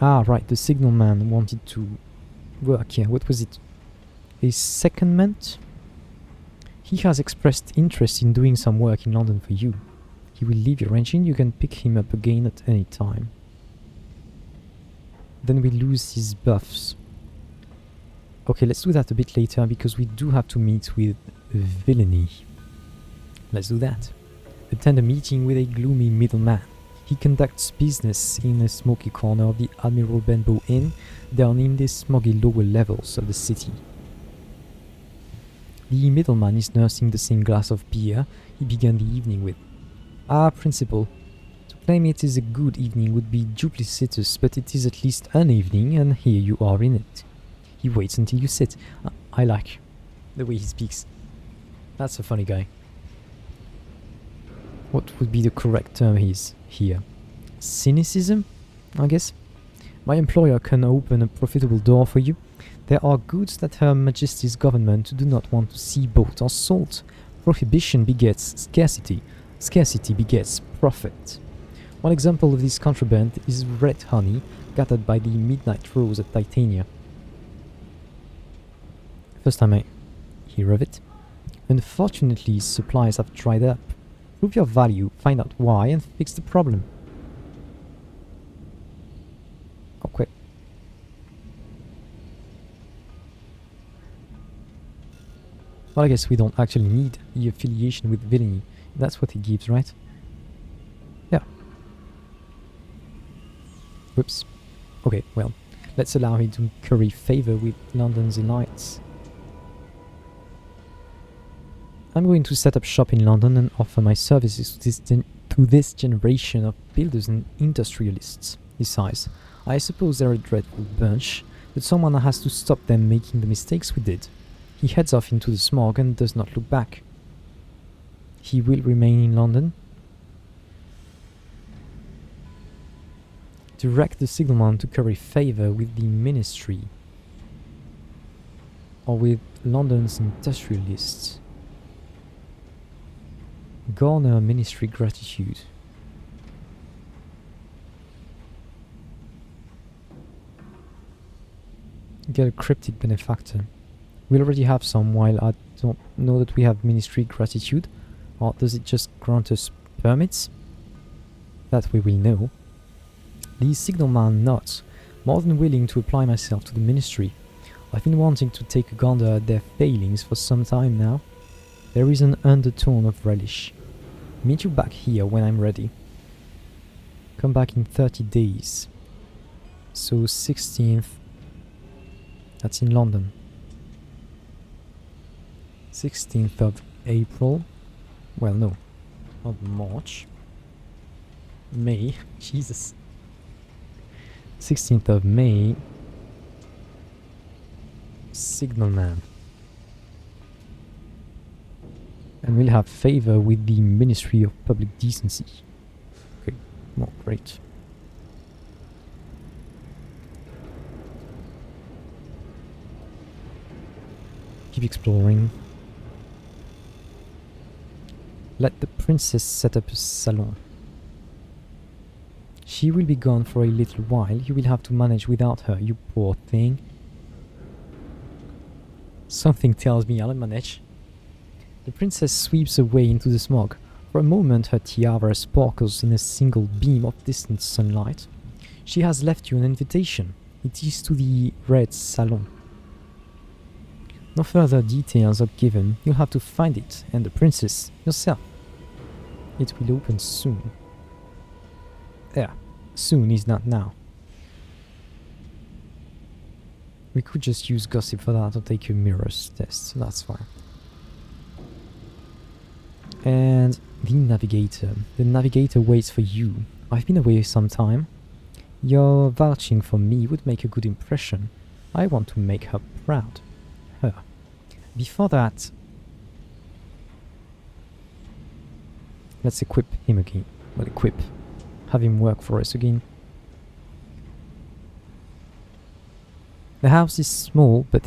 Ah, right, the signalman wanted to work here. What was it? A secondment? He has expressed interest in doing some work in London for you. He will leave your engine, you can pick him up again at any time. Then we lose his buffs. Okay, let's do that a bit later because we do have to meet with Villainy. Let's do that. Attend a meeting with a gloomy middleman. He conducts business in a smoky corner of the Admiral Benbow Inn, down in the smoggy lower levels of the city. The middleman is nursing the same glass of beer he began the evening with. Ah, principal. To claim it is a good evening would be duplicitous, but it is at least an evening, and here you are in it. He waits until you sit. I like the way he speaks. That's a funny guy. What would be the correct term here? Cynicism, I guess? My employer can open a profitable door for you. There are goods that Her Majesty's government do not want to see bought or sold. Prohibition begets scarcity. Scarcity begets profit. One example of this contraband is red honey gathered by the Midnight Rose at Titania. First time I hear of it. Unfortunately, supplies have dried up. Prove your value, find out why, and fix the problem. Okay. Well, I guess we don't actually need the affiliation with Villainy. That's what he gives, right? Yeah. Whoops. Okay, well, let's allow him to curry favor with London's elites. I'm going to set up shop in London and offer my services to this generation of builders and industrialists. Besides, I suppose they're a dreadful bunch, but someone has to stop them making the mistakes we did. He heads off into the smog and does not look back. He will remain in London. Direct the signalman to curry favour with the ministry. Or with London's industrialists. Garner ministry gratitude. Get a cryptic benefactor. We already have some, while I don't know that we have ministry gratitude. Or does it just grant us permits? That we will know. The signalman nods, more than willing to apply myself to the ministry. I've been wanting to take a gander at their failings for some time now. There is an undertone of relish. Meet you back here when I'm ready. Come back in 30 days. So 16th. That's in London. 16th of April. Well, no. Not March. May. Jesus. 16th of May. Signalman. And we'll have favor with the Ministry of Public Decency. Okay, well, great. Keep exploring. Let the princess set up a salon. She will be gone for a little while. You will have to manage without her, you poor thing. Something tells me I'll manage. The princess sweeps away into the smog. For a moment her tiara sparkles in a single beam of distant sunlight. She has left you an invitation. It is to the Red Salon. No further details are given. You'll have to find it, and the princess yourself. It will open soon. There. Soon is not now. We could just use gossip for that or take a mirrors test, so that's fine. And the navigator. The navigator waits for you. I've been away some time. Your vouching for me would make a good impression. I want to make her proud. Her. Before that, let's equip him again. Well, equip. Have him work for us again. The house is small, but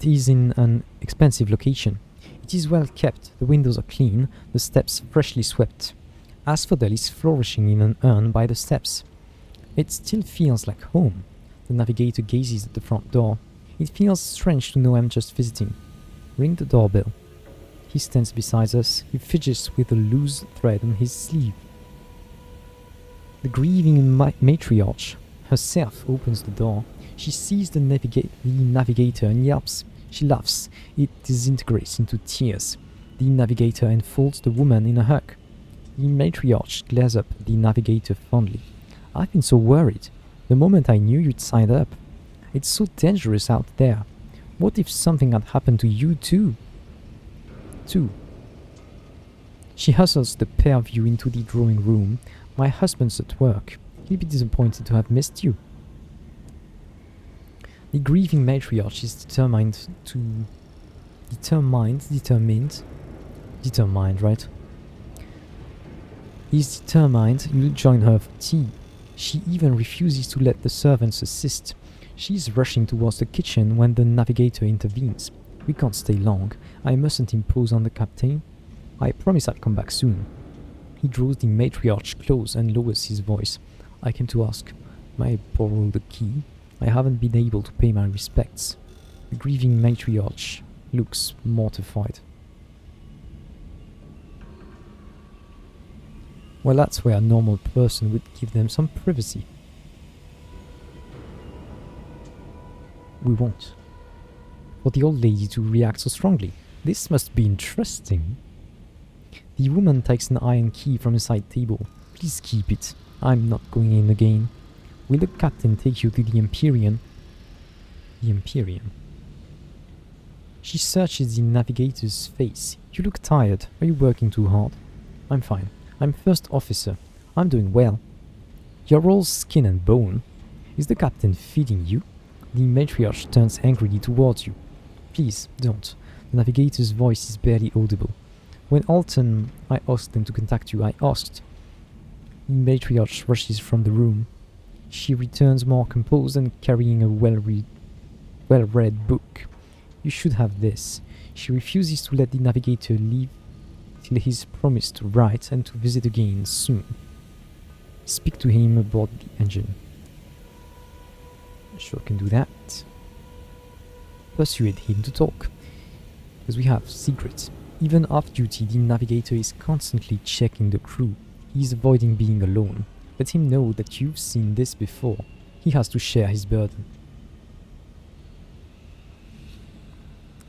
is in an expensive location. It is well kept, the windows are clean, the steps freshly swept. Asphodel is flourishing in an urn by the steps. It still feels like home. The navigator gazes at the front door. It feels strange to know I'm just visiting. Ring the doorbell. He stands beside us. He fidgets with a loose thread on his sleeve. The grieving matriarch herself opens the door. She sees the navigator and yelps. She laughs. It disintegrates into tears. The navigator enfolds the woman in a hug. The matriarch glares up at the navigator fondly. I've been so worried. The moment I knew you'd signed up. It's so dangerous out there. What if something had happened to you too? She hustles the pair of you into the drawing room. My husband's at work. He'll be disappointed to have missed you. The grieving matriarch is determined, right? He's determined you'll join her for tea. She even refuses to let the servants assist. She's rushing towards the kitchen when the navigator intervenes. We can't stay long. I mustn't impose on the captain. I promise I'll come back soon. He draws the matriarch close and lowers his voice. I came to ask, may I borrow the key? I haven't been able to pay my respects. The grieving matriarch looks mortified. Well, that's where a normal person would give them some privacy. We won't. For the old lady to react so strongly. This must be interesting. The woman takes an iron key from a side table. Please keep it. I'm not going in again. Will the captain take you to the Empyrean? The Empyrean. She searches the navigator's face. You look tired. Are you working too hard? I'm fine. I'm first officer. I'm doing well. You're all skin and bone. Is the captain feeding you? The matriarch turns angrily towards you. Please, don't. The navigator's voice is barely audible. When Alton, I asked them to contact you, I asked. The matriarch rushes from the room. She returns more composed and carrying a well-read book. You should have this. She refuses to let the navigator leave till he's promised to write and to visit again soon. Speak to him aboard the engine. Sure can do that. Persuade him to talk. Because we have secrets. Even off duty, the navigator is constantly checking the crew. He's avoiding being alone. Let him know that you've seen this before. He has to share his burden.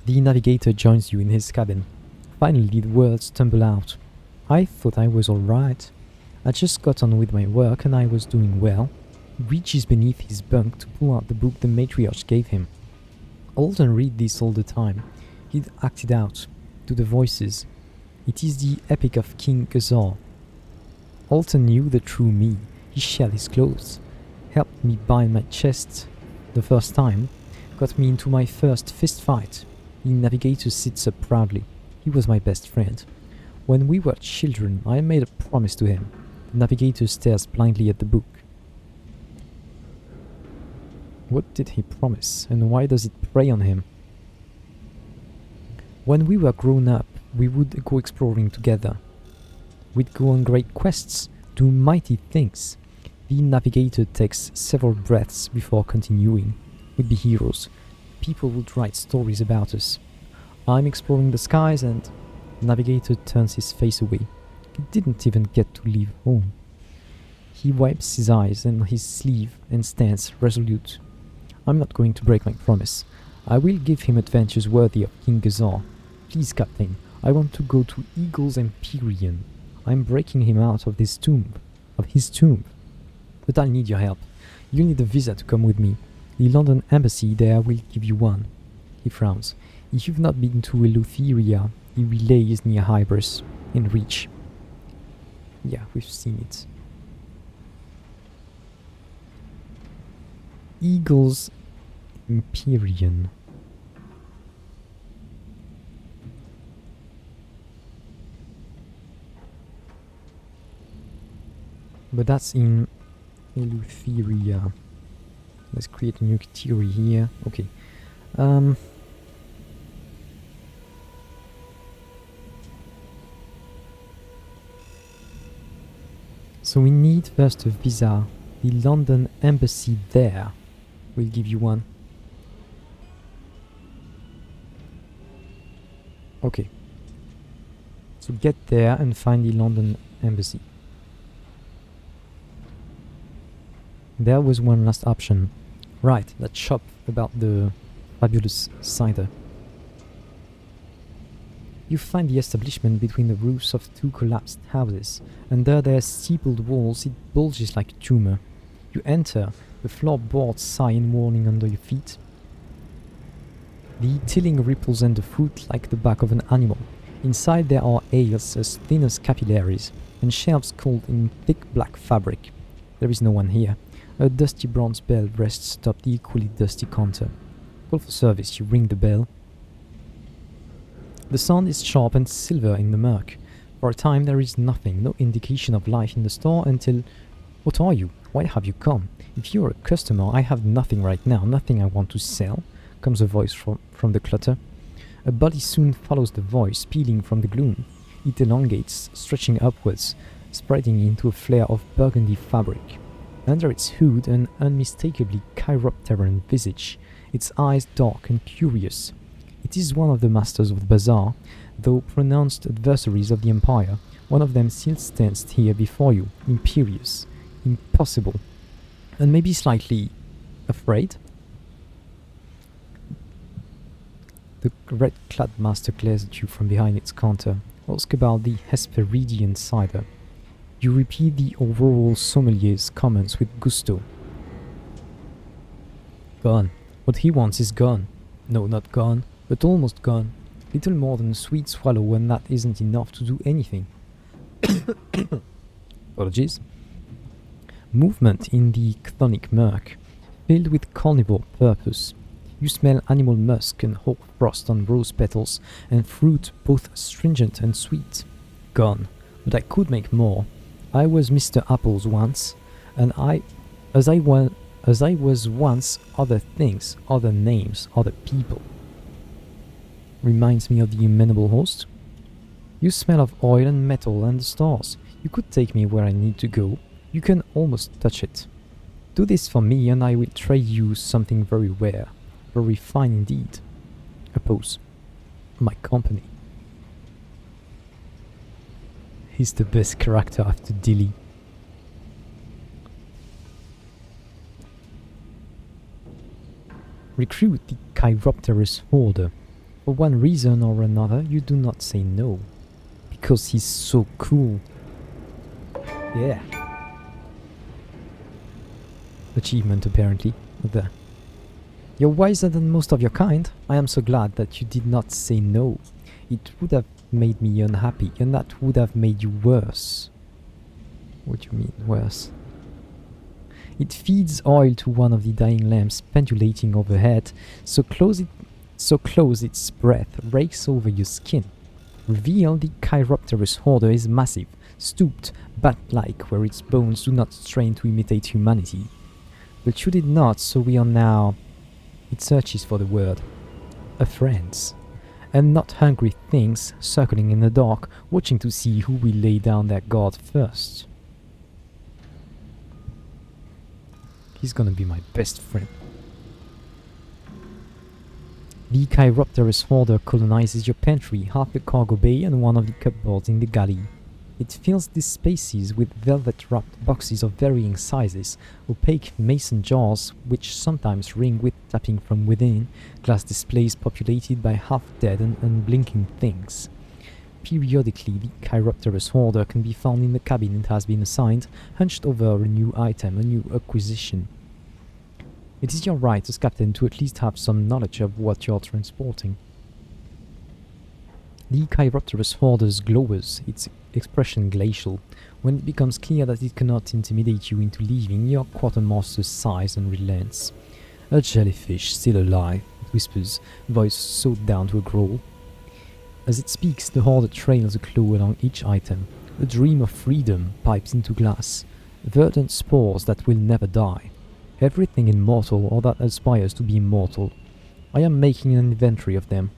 The navigator joins you in his cabin. Finally, the words tumble out. I thought I was alright. I just got on with my work and I was doing well. He reaches beneath his bunk to pull out the book the matriarch gave him. Alton read this all the time. He'd acted out to the voices. It is the epic of King Gazar. Alton knew the true me. He shed his clothes, helped me bind my chest the first time, got me into my first fist fight. The navigator sits up proudly. He was my best friend. When we were children, I made a promise to him. The navigator stares blindly at the book. What did he promise, and why does it prey on him? When we were grown up, we would go exploring together. We'd go on great quests, do mighty things. The navigator takes several breaths before continuing. We'd be heroes. People would write stories about us. I'm exploring the skies and the navigator turns his face away. He didn't even get to leave home. He wipes his eyes and his sleeve and stands resolute. I'm not going to break my promise. I will give him adventures worthy of King Gazar. Please, Captain, I want to go to Eagle's Empyrean. I'm breaking him out of his tomb. But I'll need your help. You'll need a visa to come with me. The London embassy there will give you one. He frowns. If you've not been to Eleutheria, the relay is near Hybris, in reach. Yeah, we've seen it. Eagle's Empyrean. But that's in Eleutheria. Let's create a new theory here. Okay. So we need first a visa. the London Embassy there. We'll give you one. Okay. So get there and find the London Embassy. There was one last option. Right, that shop about the fabulous cider. You find the establishment between the roofs of two collapsed houses. Under their steepled walls it bulges like a tumor. You enter, the floorboards sigh in warning under your feet. The tilling ripples underfoot like the back of an animal. Inside there are aisles as thin as capillaries, and shelves coiled in thick black fabric. There is no one here. A dusty bronze bell rests atop the equally dusty counter. Call for service, you ring the bell. The sound is sharp and silver in the murk. For a time there is nothing, no indication of life in the store until... What are you? Why have you come? If you're a customer, I have nothing right now, nothing I want to sell, comes a voice from the clutter. A body soon follows the voice, peeling from the gloom. It elongates, stretching upwards, spreading into a flare of burgundy fabric. Under its hood, an unmistakably chiropteran visage, its eyes dark and curious. It is one of the masters of the bazaar, though pronounced adversaries of the Empire. One of them still stands here before you, imperious, impossible, and maybe slightly afraid. The red-clad master glares at you from behind its counter. Ask about the Hesperidian cider. You repeat the overall sommelier's comments with gusto. Gone. What he wants is gone. No, not gone, but almost gone. Little more than a sweet swallow, and that isn't enough to do anything. Apologies. Movement in the chthonic murk, filled with carnivore purpose. You smell animal musk and hoar frost on rose petals, and fruit both stringent and sweet. Gone. But I could make more. I was Mr. Apples once, and as I was once other things, other names, other people. Reminds me of the amenable host. You smell of oil and metal and the stars. You could take me where I need to go. You can almost touch it. Do this for me and I will trade you something very rare, very fine indeed. A pose. My company. He's the best character after Dilly. Recruit the Chiropterus Hoarder. For one reason or another, you do not say no. Because he's so cool. Yeah. Achievement, apparently. There. You're wiser than most of your kind. I am so glad that you did not say no. It would have made me unhappy, and that would have made you worse. What do you mean, worse? It feeds oil to one of the dying lamps pendulating overhead, so close its breath rakes over your skin. Reveal the Chiropterus Hoarder is massive, stooped, bat-like, where its bones do not strain to imitate humanity. But you did not, so we are now... It searches for the word. A friends. And not hungry things circling in the dark, watching to see who will lay down their guard first. He's gonna be my best friend. The Chiropterus Hoarder colonizes your pantry, half the cargo bay and one of the cupboards in the galley. It fills these spaces with velvet-wrapped boxes of varying sizes, opaque mason jars which sometimes ring with tapping from within, glass displays populated by half-dead and unblinking things. Periodically, the Chiropterus Hoarder can be found in the cabin it has been assigned, hunched over a new item, a new acquisition. It is your right as captain to at least have some knowledge of what you're transporting. The Chiropterus Hoarder's glowers, its expression glacial. When it becomes clear that it cannot intimidate you into leaving, your quartermaster sighs and relents. A jellyfish still alive, it whispers, voice sewed down to a growl. As it speaks, the Hoarder trails a claw along each item. A dream of freedom pipes into glass. Verdant spores that will never die. Everything immortal or that aspires to be immortal. I am making an inventory of them.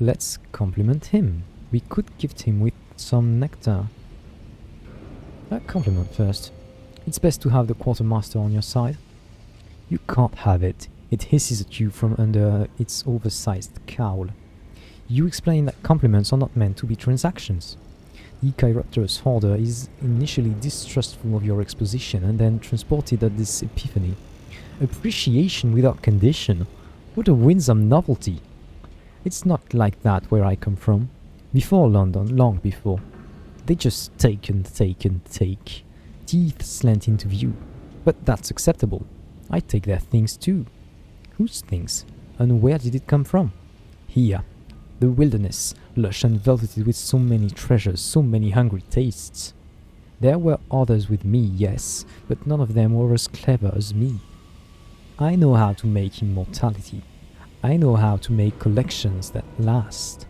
Let's compliment him. We could gift him with some nectar. A compliment first. It's best to have the quartermaster on your side. You can't have it. It hisses at you from under its oversized cowl. You explain that compliments are not meant to be transactions. The Chiropterus hoarder is initially distrustful of your exposition and then transported at this epiphany. Appreciation without condition. What a winsome novelty! It's not like that where I come from. Before London, long before. They just take and take and take. Teeth slant into view. But that's acceptable. I take their things too. Whose things? And where did it come from? Here. The wilderness, lush and velveted with so many treasures, so many hungry tastes. There were others with me, yes, but none of them were as clever as me. I know how to make immortality. I know how to make collections that last.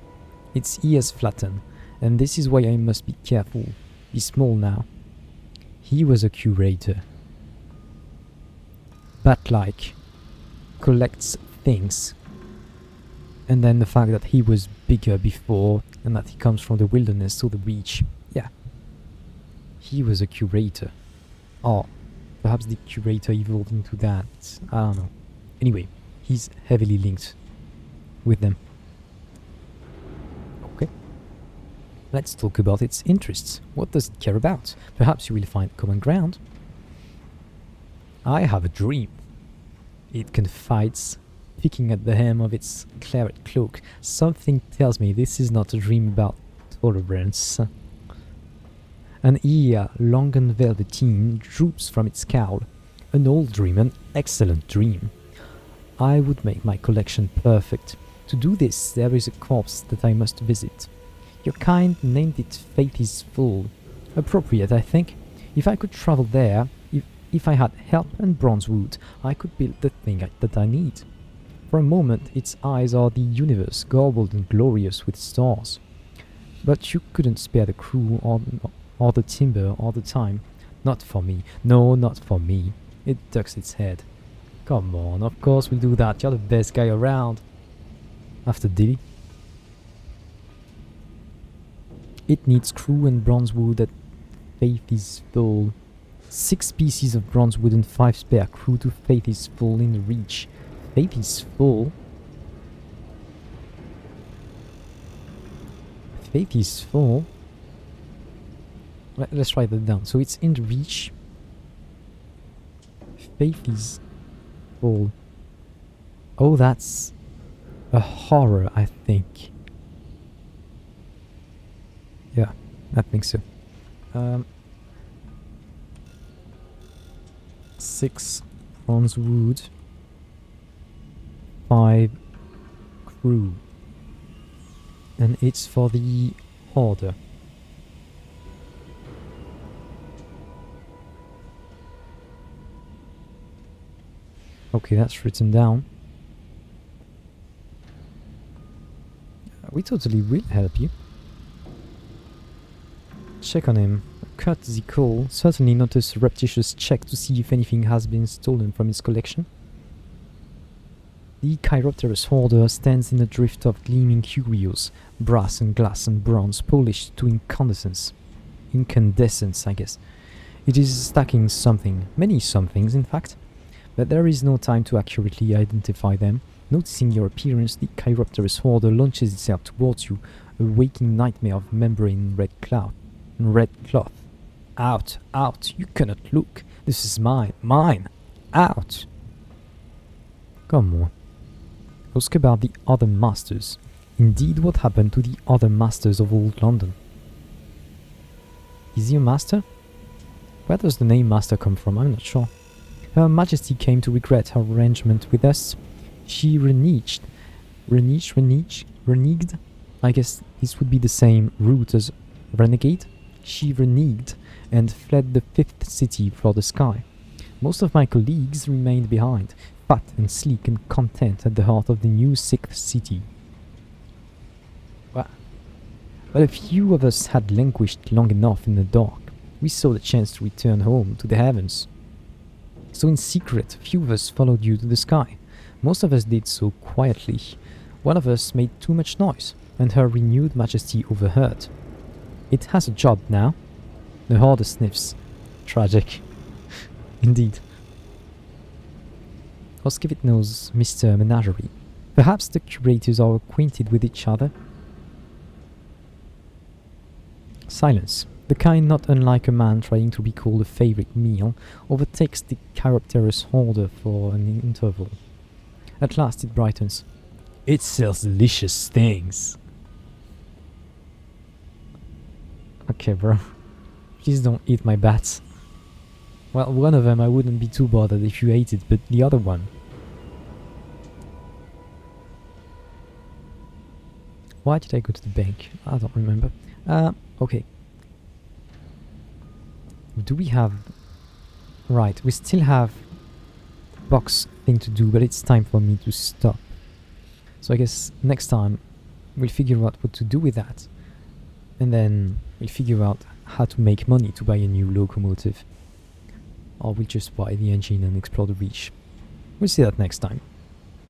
Its ears flatten, and this is why I must be careful. Be small now. He was a curator. Bat-like. Collects things. And then the fact that he was bigger before, and that he comes from the wilderness or the beach. Yeah. He was a curator. Or perhaps the curator evolved into that. I don't know. Anyway, he's heavily linked with them. Okay. Let's talk about its interests. What does it care about? Perhaps you will find common ground. I have a dream. It confides, picking at the hem of its claret cloak. Something tells me this is not a dream about tolerance. An ear, long and velveteen, droops from its cowl. An old dream, an excellent dream. I would make my collection perfect. To do this, there is a corpse that I must visit. Your kind named it Faith is Full. Appropriate, I think. If I could travel there, if I had help and bronze wood, I could build the thing that I need. For a moment, its eyes are the universe, garbled and glorious with stars. But you couldn't spare the crew or the timber or the time. Not for me. No, not for me. It ducks its head. Come on, of course we'll do that. You're the best guy around. After Dilly. It needs crew and bronze wood that Faith is Full. 6 pieces of bronze wood and 5 spare crew to Faith is Full in reach. Faith is Full? Faith is Full? Let's write that down. So it's in reach. Faith is Full. Oh, that's a horror, I think. Yeah, I think so. 6 bronze wood, 5 crew, and it's for the hoarder. Okay, that's written down. We totally will help you. Check on him. A courtesy call, certainly not a surreptitious check to see if anything has been stolen from his collection. The Chiropterus hoarder stands in a drift of gleaming curios, brass and glass and bronze polished to incandescence. Incandescence, I guess. It is stacking something, many somethings in fact, but there is no time to accurately identify them. Noticing your appearance, the Chiropterus hoarder launches itself towards you, a waking nightmare of membrane red cloth. Out, out, you cannot look. This is mine, mine. Out. Come on. Ask about the other masters. Indeed, what happened to the other masters of old London? Is he a master? Where does the name master come from? I'm not sure. Her Majesty came to regret her arrangement with us. She reneged. Reneged? I guess this would be the same root as renegade. She reneged and fled the 5th city for the sky. Most of my colleagues remained behind, fat and sleek and content at the heart of the new 6th city. But a few of us had languished long enough in the dark. We saw the chance to return home to the heavens. So in secret, few of us followed you to the sky. Most of us did so quietly. One of us made too much noise, and Her Renewed Majesty overheard. It has a job now. The harder sniffs. Tragic. Indeed. Hoskivit knows Mr. Menagerie. Perhaps the curators are acquainted with each other. Silence. The kind not unlike a man trying to recall a favorite meal overtakes the character's holder for an interval. At last it brightens. It sells delicious things. Okay, bro. Please don't eat my bats. Well, one of them I wouldn't be too bothered if you ate it, but the other one... Why did I go to the bank? I don't remember. Okay. Do we have... Right, we still have box thing to do, but it's time for me to stop. So I guess next time we'll figure out what to do with that. And then we'll figure out how to make money to buy a new locomotive. Or we'll just buy the engine and explore the reach. We'll see that next time.